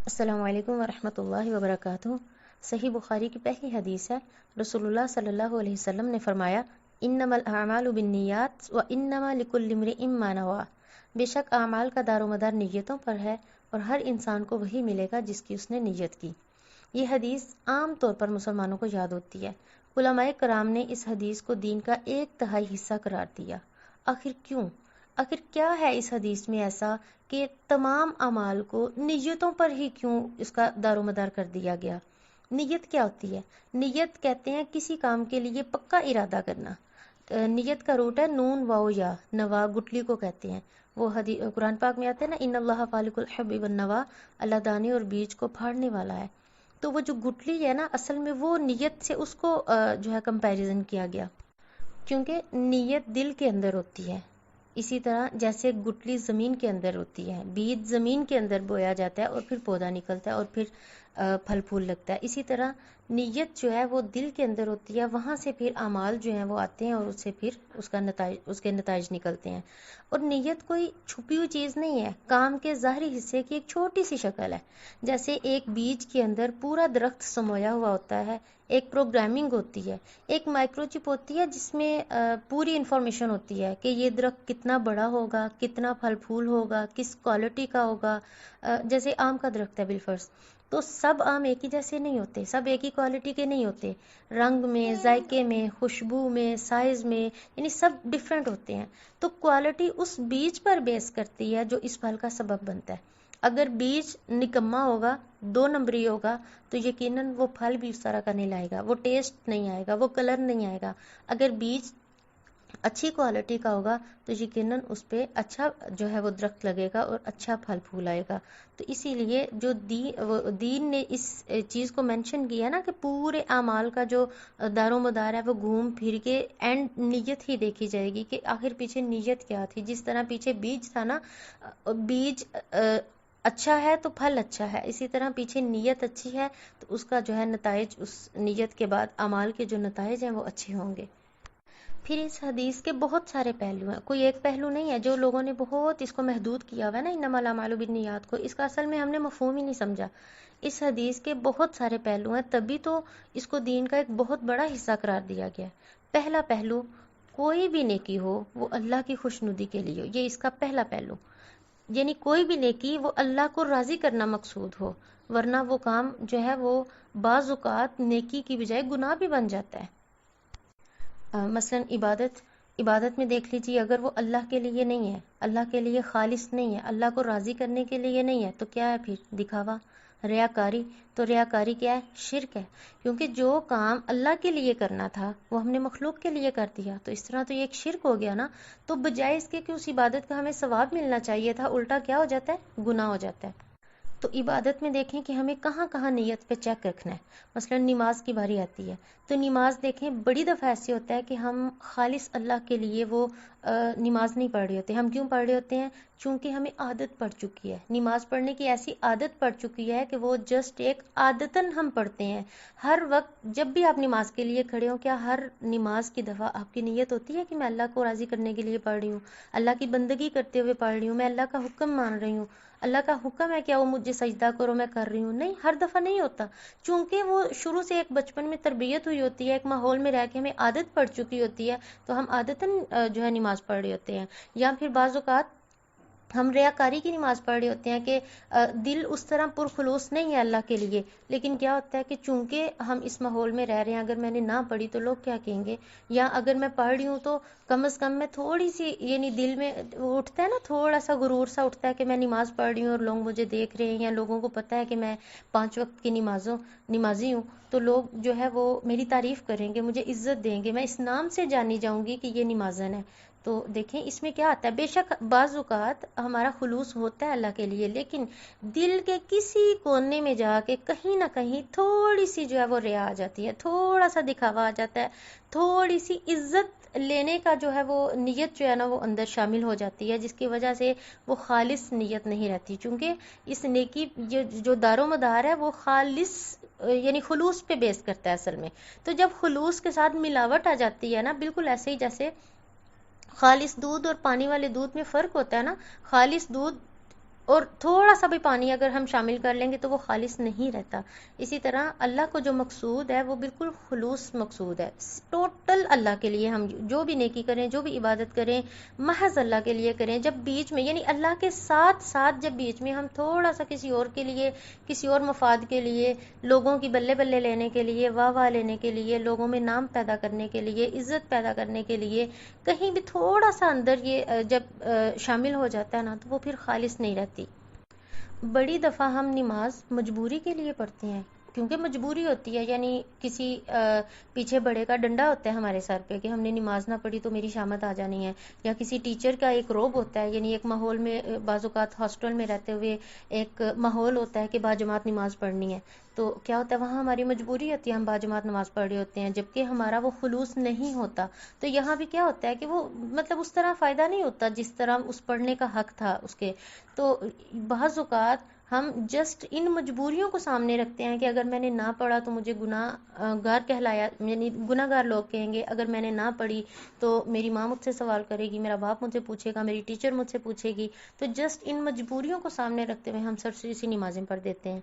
السلام علیکم ورحمۃ اللہ وبرکاتہ۔ صحیح بخاری کی پہلی حدیث ہے، رسول اللہ صلی اللہ علیہ وسلم نے فرمایا، انما الاعمال بالنیات وانما لکل امرئ ما نوی۔ بے شک اعمال کا دار و مدار نیتوں پر ہے اور ہر انسان کو وہی ملے گا جس کی اس نے نیت کی۔ یہ حدیث عام طور پر مسلمانوں کو یاد ہوتی ہے۔ علماء کرام نے اس حدیث کو دین کا 1/3 حصہ قرار دیا۔ آخر کیوں؟ آخر کیا ہے اس حدیث میں ایسا کہ تمام اعمال کو نیتوں پر ہی کیوں اس کا دار و مدار کر دیا گیا؟ نیت کیا ہوتی ہے؟ نیت کہتے ہیں کسی کام کے لیے پکا ارادہ کرنا۔ نیت کا روٹ ہے نون واو یا، نوا گٹلی کو کہتے ہیں۔ وہ قرآن پاک میں آتے ہیں نا، ان اللہ فالق الحب والنوا، اللہ دانے اور بیج کو پھاڑنے والا ہے۔ تو وہ جو گٹلی ہے نا، اصل میں وہ نیت سے اس کو جو ہے کمپیریزن کیا گیا، کیونکہ نیت دل کے اندر ہوتی ہے۔ اسی طرح جیسے گٹلی زمین کے اندر ہوتی ہے، بیج زمین کے اندر بویا جاتا ہے اور پھر پودا نکلتا ہے اور پھر پھل پھول لگتا ہے، اسی طرح نیت جو ہے وہ دل کے اندر ہوتی ہے، وہاں سے پھر اعمال جو ہیں وہ آتے ہیں اور اس سے پھر اس کے نتائج نکلتے ہیں۔ اور نیت کوئی چھپی ہوئی چیز نہیں ہے، کام کے ظاہری حصے کی ایک چھوٹی سی شکل ہے۔ جیسے ایک بیج کے اندر پورا درخت سمویا ہوا ہوتا ہے، ایک پروگرامنگ ہوتی ہے، ایک مائکرو چپ ہوتی ہے جس میں پوری انفارمیشن ہوتی ہے کہ یہ درخت کتنا بڑا ہوگا، کتنا پھل پھول ہوگا، کس کوالٹی کا ہوگا۔ جیسے آم کا درخت ہے بالفرض، تو سب آم ایک ہی جیسے نہیں ہوتے، سب ایک ہی کوالٹی کے نہیں ہوتے، رنگ میں، ذائقے میں، خوشبو میں، سائز میں، یعنی سب ڈیفرنٹ ہوتے ہیں۔ تو کوالٹی اس بیج پر بیس کرتی ہے جو اس پھل کا سبب بنتا ہے۔ اگر بیج نکما ہوگا، 2 نمبری ہوگا، تو یقیناً وہ پھل بھی اس طرح کا نہیں لائے گا، وہ ٹیسٹ نہیں آئے گا، وہ کلر نہیں آئے گا۔ اگر بیج اچھی کوالٹی کا ہوگا تو یقیناً اس پہ اچھا جو ہے وہ درخت لگے گا اور اچھا پھل پھول آئے گا۔ تو اسی لیے جو دین نے اس چیز کو مینشن کیا نا کہ پورے اعمال کا جو دار و مدار ہے وہ گھوم پھر کے اینڈ نیت ہی دیکھی جائے گی کہ آخر پیچھے نیت کیا تھی۔ جس طرح پیچھے بیج تھا نا، بیج اچھا ہے تو پھل اچھا ہے، اسی طرح پیچھے نیت اچھی ہے تو اس کا جو ہے نتائج، اس نیت کے بعد اعمال کے جو نتائج ہیں وہ اچھے ہوں گے۔ پھر اس حدیث کے بہت سارے پہلو ہیں، کوئی ایک پہلو نہیں ہے۔ جو لوگوں نے بہت اس کو محدود کیا ہوا ہے نا، انما الاعمال بالنیات کو، اس کا اصل میں ہم نے مفہوم ہی نہیں سمجھا۔ اس حدیث کے بہت سارے پہلو ہیں، تبھی تو اس کو دین کا ایک بہت بڑا حصہ قرار دیا گیا ہے۔ پہلا پہلو، کوئی بھی نیکی ہو وہ اللہ کی خوشنودی کے لیے ہو، یہ اس کا پہلا پہلو۔ یعنی کوئی بھی نیکی وہ اللہ کو راضی کرنا مقصود ہو، ورنہ وہ کام جو ہے وہ بعض اوقات نیکی کی بجائے گناہ بھی بن جاتا ہے۔ مثلا عبادت میں دیکھ لیجیے، اگر وہ اللہ کے لیے نہیں ہے، اللہ کے لیے خالص نہیں ہے، اللہ کو راضی کرنے کے لیے نہیں ہے، تو کیا ہے پھر؟ دکھاوا، ریاکاری۔ تو ریاکاری کیا ہے؟ شرک ہے، کیونکہ جو کام اللہ کے لیے کرنا تھا وہ ہم نے مخلوق کے لیے کر دیا، تو اس طرح تو یہ ایک شرک ہو گیا نا۔ تو بجائے اس کے کہ اس عبادت کا ہمیں ثواب ملنا چاہیے تھا، الٹا کیا ہو جاتا ہے؟ گناہ ہو جاتا ہے۔ تو عبادت میں دیکھیں کہ ہمیں کہاں کہاں نیت پہ چیک رکھنا ہے۔ مثلا نماز کی باری آتی ہے تو نماز دیکھیں بڑی دفعہ ایسے ہوتا ہے کہ ہم خالص اللہ کے لیے وہ نماز نہیں پڑھ رہے ہوتے۔ ہم کیوں پڑھ رہے ہوتے ہیں؟ چونکہ ہمیں عادت پڑ چکی ہے، نماز پڑھنے کی ایسی عادت پڑ چکی ہے کہ وہ جسٹ ایک عادتاً ہم پڑھتے ہیں۔ ہر وقت جب بھی آپ نماز کے لیے کھڑے ہوں، کیا ہر نماز کی دفعہ آپ کی نیت ہوتی ہے کہ میں اللہ کو راضی کرنے کے لیے پڑھ رہی ہوں، اللہ کی بندگی کرتے ہوئے پڑھ رہی ہوں، میں اللہ کا حکم مان رہی ہوں، اللہ کا حکم ہے کیا وہ مجھے سجدہ کرو میں کر رہی ہوں؟ نہیں، ہر دفعہ نہیں ہوتا، چونکہ وہ شروع سے ایک بچپن میں تربیت ہوئی ہوتی ہے، ایک ماحول میں رہ کے ہمیں عادت پڑ چکی ہوتی ہے، تو ہم عادتاً جو ہے نماز پڑھ رہے ہوتے ہیں۔ یا پھر بعض اوقات ہم ریاکاری کی نماز پڑھ رہے ہوتے ہیں کہ دل اس طرح پرخلوص نہیں ہے اللہ کے لیے، لیکن کیا ہوتا ہے کہ چونکہ ہم اس ماحول میں رہ رہے ہیں، اگر میں نے نہ پڑھی تو لوگ کیا کہیں گے، یا اگر میں پڑھ رہی ہوں تو کم از کم میں تھوڑی سی، یعنی دل میں وہ اٹھتا ہے نا، تھوڑا سا غرور سا اٹھتا ہے کہ میں نماز پڑھ رہی ہوں اور لوگ مجھے دیکھ رہے ہیں، یا لوگوں کو پتہ ہے کہ میں 5 وقت کی نمازی ہوں، تو لوگ جو ہے وہ میری تعریف کریں گے، مجھے عزت دیں گے، میں اس نام سے جانی جاؤں گی کہ یہ نمازن ہے۔ تو دیکھیں اس میں کیا آتا ہے، بے شک بعض اوقات ہمارا خلوص ہوتا ہے اللہ کے لیے، لیکن دل کے کسی کونے میں جا کے کہیں نہ کہیں تھوڑی سی جو ہے وہ ریا آ جاتی ہے، تھوڑا سا دکھاوا آ جاتا ہے، تھوڑی سی عزت لینے کا جو ہے وہ نیت جو ہے نا وہ اندر شامل ہو جاتی ہے، جس کی وجہ سے وہ خالص نیت نہیں رہتی، چونکہ اس نیکی جو دار و مدار ہے وہ خالص یعنی خلوص پہ بیس کرتا ہے اصل میں۔ تو جب خلوص کے ساتھ ملاوٹ آ جاتی ہے نا، بالکل ایسے ہی جیسے خالص دودھ اور پانی والے دودھ میں فرق ہوتا ہے نا، خالص دودھ اور تھوڑا سا بھی پانی اگر ہم شامل کر لیں گے تو وہ خالص نہیں رہتا. اسی طرح اللہ کو جو مقصود ہے وہ بالکل خلوص مقصود ہے. ٹوٹل اللہ کے لیے ہم جو بھی نیکی کریں، جو بھی عبادت کریں، محض اللہ کے لیے کریں. جب بیچ میں یعنی اللہ کے ساتھ ساتھ جب بیچ میں ہم تھوڑا سا کسی اور کے لیے، کسی اور مفاد کے لیے، لوگوں کی بلے بلے لینے کے لیے، واہ واہ لینے کے لیے، لوگوں میں نام پیدا کرنے کے لیے، عزت پیدا کرنے کے لیے کہیں بھی تھوڑا سا اندر یہ جب شامل ہو جاتا ہے نا تو وہ پھر خالص نہیں رہتی. بڑی دفعہ ہم نماز مجبوری کے لیے پڑھتے ہیں، کیونکہ مجبوری ہوتی ہے. یعنی کسی پیچھے بڑے کا ڈنڈا ہوتا ہے ہمارے سر پہ کہ ہم نے نماز نہ پڑھی تو میری شامت آ جانی ہے، یا کسی ٹیچر کا ایک روب ہوتا ہے. یعنی ایک ماحول میں بعض اوقات ہاسٹل میں رہتے ہوئے ایک ماحول ہوتا ہے کہ باجماعت نماز پڑھنی ہے، تو کیا ہوتا ہے وہاں ہماری مجبوری ہوتی ہے، ہم باجماعت نماز پڑھ رہے ہوتے ہیں جبکہ ہمارا وہ خلوص نہیں ہوتا. تو یہاں بھی کیا ہوتا ہے کہ وہ مطلب اس طرح فائدہ نہیں ہوتا جس طرح اس پڑھنے کا حق تھا اس کے. تو بعض اوقات ہم جسٹ ان مجبوریوں کو سامنے رکھتے ہیں کہ اگر میں نے نہ پڑھا تو مجھے گناہ گار کہلایا، یعنی گناہ گار لوگ کہیں گے. اگر میں نے نہ پڑھی تو میری ماں مجھ سے سوال کرے گی، میرا باپ مجھ سے پوچھے گا، میری ٹیچر مجھ سے پوچھے گی. تو جسٹ ان مجبوریوں کو سامنے رکھتے ہوئے ہم سرسری سی نمازیں پڑھ دیتے ہیں.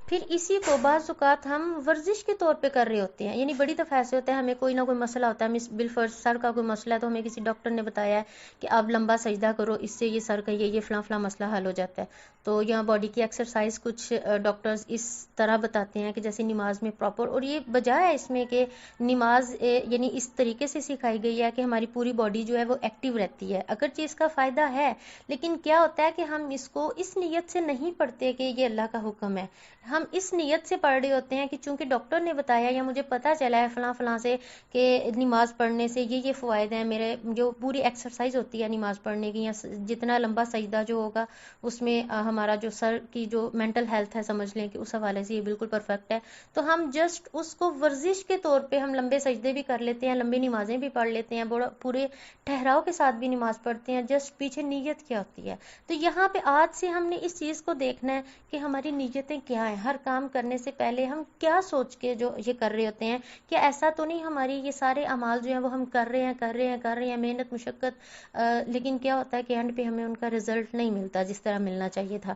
پھر اسی کو بعض اوقات ہم ورزش کے طور پہ کر رہے ہوتے ہیں. یعنی بڑی دفعہ ایسے ہوتا ہے ہمیں کوئی نہ کوئی مسئلہ ہوتا ہے، بالفرض سر کا کوئی مسئلہ ہے تو ہمیں کسی ڈاکٹر نے بتایا ہے کہ آپ لمبا سجدہ کرو، اس سے یہ سر کا یہ فلاں فلاں مسئلہ حل ہو جاتا ہے. تو یہاں باڈی کی ایکسرسائز کچھ ڈاکٹرز اس طرح بتاتے ہیں کہ جیسے نماز میں پراپر، اور یہ بجائے اس میں کہ نماز یعنی اس طریقے سے سکھائی گئی ہے کہ ہماری پوری باڈی جو ہے وہ ایکٹیو رہتی ہے. اگرچہ اس کا فائدہ ہے لیکن کیا ہوتا ہے کہ ہم اس کو اس نیت سے نہیں پڑھتے کہ یہ اللہ کا حکم ہے. ہم اس نیت سے پڑھ رہے ہوتے ہیں کہ چونکہ ڈاکٹر نے بتایا یا مجھے پتا چلا ہے فلاں فلاں سے کہ نماز پڑھنے سے یہ فوائد ہیں. میرے جو پوری ایکسرسائز ہوتی ہے نماز پڑھنے کی، یا جتنا لمبا سجدہ جو ہوگا اس میں ہمارا جو سر کی جو مینٹل ہیلتھ ہے سمجھ لیں کہ اس حوالے سے یہ بالکل پرفیکٹ ہے. تو ہم جسٹ اس کو ورزش کے طور پہ ہم لمبے سجدے بھی کر لیتے ہیں، لمبی نمازیں بھی پڑھ لیتے ہیں، پورے ٹھہراؤ کے ساتھ بھی نماز پڑھتے ہیں. جسٹ پیچھے نیت کیا ہوتی ہے. تو یہاں پہ آج سے ہم نے اس چیز کو دیکھنا ہے کہ ہماری نیتیں کیا ہیں. ہر کام کرنے سے پہلے ہم کیا سوچ کے جو یہ کر رہے ہوتے ہیں، کہ ایسا تو نہیں ہماری یہ سارے اعمال جو ہیں وہ ہم کر رہے ہیں محنت مشقت، لیکن کیا ہوتا ہے کہ اینڈ پہ ہمیں ان کا رزلٹ نہیں ملتا جس طرح ملنا چاہیے تھا.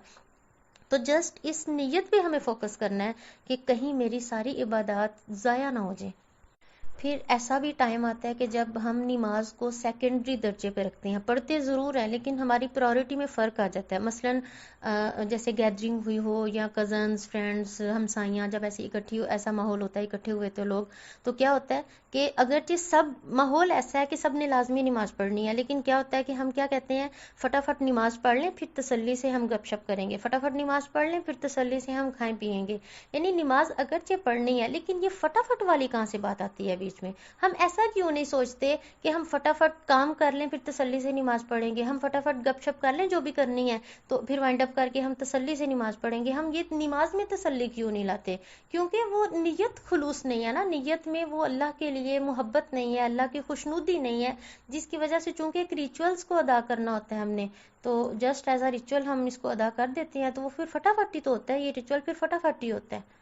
تو جسٹ اس نیت پہ ہمیں فوکس کرنا ہے کہ کہیں میری ساری عبادات ضائع نہ ہو جائیں. پھر ایسا بھی ٹائم آتا ہے کہ جب ہم نماز کو سیکنڈری درجے پہ رکھتے ہیں. پڑھتے ضرور ہیں لیکن ہماری پرائورٹی میں فرق آ جاتا ہے. مثلاً جیسے گیدرنگ ہوئی ہو یا کزنز فرینڈز ہمسائیاں جب ایسی اکٹھی ایسا ماحول ہوتا ہے، اکٹھے ہوئے تو لوگ، تو کیا ہوتا ہے کہ اگرچہ سب ماحول ایسا ہے کہ سب نے لازمی نماز پڑھنی ہے، لیکن کیا ہوتا ہے کہ ہم کیا کہتے ہیں فٹافٹ نماز پڑھ لیں پھر تسلی سے ہم گپ شپ کریں گے، فٹافٹ نماز پڑھ لیں پھر تسلی سے ہم کھائیں پیئیں گے. یعنی نماز اگرچہ پڑھنی ہے لیکن یہ فٹافٹ والی کہاں سے بات آتی ہے بیچ میں. ہم ایسا کیوں نہیں سوچتے کہ ہم فٹافٹ کام کر لیں پھر تسلی سے نماز پڑھیں گے، ہم فٹافٹ گپ شپ کر لیں جو بھی کرنی ہے تو پھر وائنڈ اپ کر کے ہم تسلی سے نماز پڑھیں گے. ہم یہ نماز میں تسلی کیوں نہیں لاتے؟ کیونکہ وہ نیت خلوص نہیں ہے نا. نیت میں وہ اللہ کے لیے محبت نہیں ہے، اللہ کی خوشنودی نہیں ہے، جس کی وجہ سے چونکہ ایک ریچولز کو ادا کرنا ہوتا ہے ہم نے، تو جسٹ ایز اے ریچول ہم اس کو ادا کر دیتے ہیں تو وہ پھر فٹافٹ ہی تو ہوتا ہے. یہ ریچول پھر فٹافٹ ہی ہوتا ہے.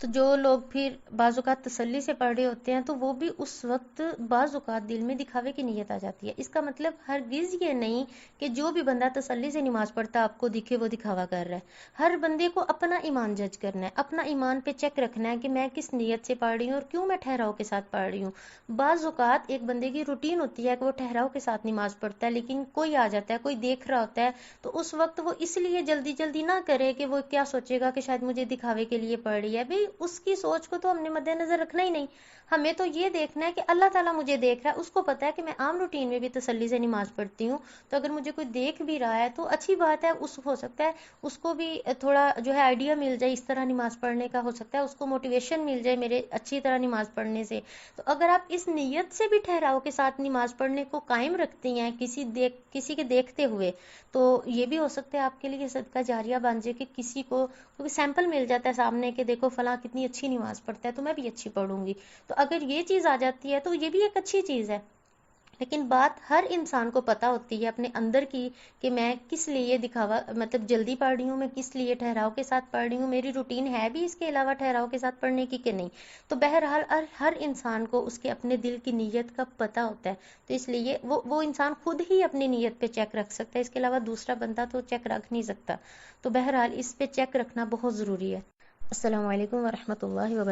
تو جو لوگ پھر بعض اوقات تسلی سے پڑھ رہے ہوتے ہیں تو وہ بھی اس وقت بعض اوقات دل میں دکھاوے کی نیت آ جاتی ہے. اس کا مطلب ہرگز یہ نہیں کہ جو بھی بندہ تسلی سے نماز پڑھتا آپ کو دکھے وہ دکھاوا کر رہا ہے. ہر بندے کو اپنا ایمان جج کرنا ہے، اپنا ایمان پہ چیک رکھنا ہے کہ میں کس نیت سے پڑھ رہی ہوں اور کیوں میں ٹھہراؤ کے ساتھ پڑھ رہی ہوں. بعض اوقات ایک بندے کی روٹین ہوتی ہے کہ وہ ٹھہراؤ کے ساتھ نماز پڑھتا ہے، لیکن کوئی آ جاتا ہے، کوئی دیکھ رہا ہوتا ہے، تو اس وقت وہ اس لیے جلدی جلدی نہ کرے کہ وہ کیا سوچے گا کہ شاید مجھے دکھاوے کے لیے پڑھ رہی ہے. بھئی اس کی سوچ کو تو ہم نے مد نظر رکھنا ہی نہیں. ہمیں تو یہ دیکھنا ہے کہ اللہ تعالیٰ مجھے دیکھ رہا ہے، اس کو پتا ہے کہ میں عام روٹین میں بھی تسلی سے نماز پڑھتی ہوں. تو اگر مجھے کوئی دیکھ بھی رہا ہے تو اچھی بات ہے، ہو سکتا ہے اس کو بھی تھوڑا جو ہے آئیڈیا مل جائے اس طرح نماز پڑھنے کا، ہو سکتا ہے اس کو موٹیویشن مل جائے میرے اچھی طرح نماز پڑھنے سے. تو اگر آپ اس نیت سے بھی ٹھہراؤ کے ساتھ نماز پڑھنے کو قائم رکھتی ہیں کسی کے دیکھتے ہوئے، تو یہ بھی ہو سکتا ہے آپ کے لیے صدقہ جاریہ بن جائے کہ کسی کو کیونکہ سیمپل مل جاتا ہے سامنے کہ دیکھو فلاں کتنی اچھی نماز پڑھتا ہے تو میں بھی اچھی پڑھوں گی. تو اگر یہ چیز آ جاتی ہے تو یہ بھی ایک اچھی چیز ہے. لیکن بات ہر انسان کو پتہ ہوتی ہے اپنے اندر کی کہ میں کس لیے دکھاوا مطلب جلدی پڑھ رہی ہوں، میں کس لیے ٹھہراؤ کے ساتھ پڑھ رہی ہوں، میری روٹین ہے بھی اس کے علاوہ ٹھہراؤ کے ساتھ پڑھنے کی کہ نہیں. تو بہرحال ہر انسان کو اس کے اپنے دل کی نیت کا پتہ ہوتا ہے، تو اس لیے وہ انسان خود ہی اپنی نیت پہ چیک رکھ سکتا ہے، اس کے علاوہ دوسرا بندہ تو چیک رکھ نہیں سکتا. تو بہرحال اس پہ چیک رکھنا بہت ضروری ہے. السلام علیکم ورحمۃ اللہ وبرکاتہ.